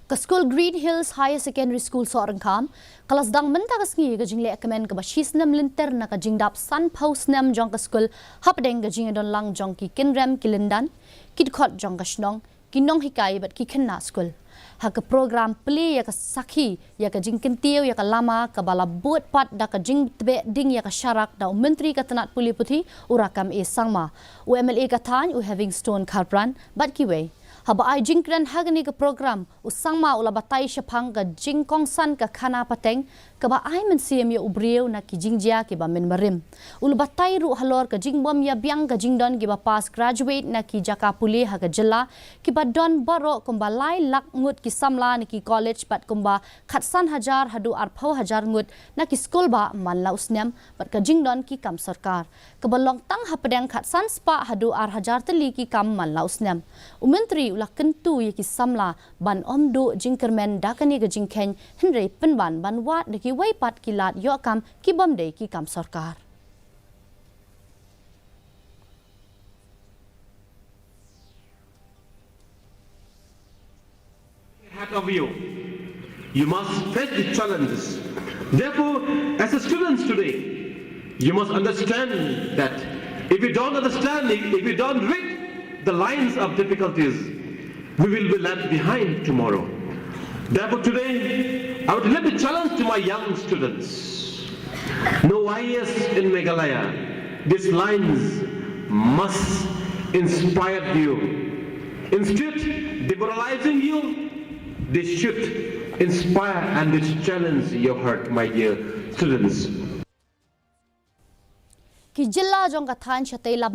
Ka school Green Hills Higher Secondary School seorang kam, kelas Sdang Bynta ka sengi ka Jinglehkmen ka Snem linter na ka jingdap Sanphew Snem jong ka school hapdeng ka jingedon lang jong ki kinrem kilindan, kidkot jong ka Shnong, kinong hikai bat ki kenna school. Ha ka program play ya ka sakhi ya ka jingkentiw ya ka lama ka bala buat pat da ka jing tbe ding ya ka syarak da menteri ka tanat puli puthi urakam e sangma UMLA ka than u having stone karpran bat ki we haba ai jingkran hagani ka program usangma ula batai shapang ka jingkong san ka khana pateng ka ba ai men siam ya ubrieu na ki jingjia ki ba men marim ul batai ru halor ka jingbom ya biang ka jingdon ki ba pas graduate na ki jaka puli ha ka jela ki ba don baro kumba lai lak ngut ki samla ni ki college pat kumba khatsan hajar hadu arpho hajar ngut na ki school ba man la usnem pat ka jingdon ki kam sarkar ka ba long tang hapdeng khatsan spa hadu ar hajar teli ki kam man la usnem umentri ula kentu ye ki samla ban omdu Jinglehkmen dakani ga jingkhen henry penban ban wat de ki waipat ki lat yo kam ki bomde ki kam sarkar Ahead of you, you must face the challenges. Therefore, as a students today, you must understand that if you don't understand, if you don't read the lines of difficulties, we will be left behind tomorrow. Therefore today, I would leave the challenge to my young students. No IAS in Meghalaya. These lines must inspire you. Instead, demoralizing you, they should inspire and this challenge your heart, my dear students. Ki jilla jong ka than chatay lab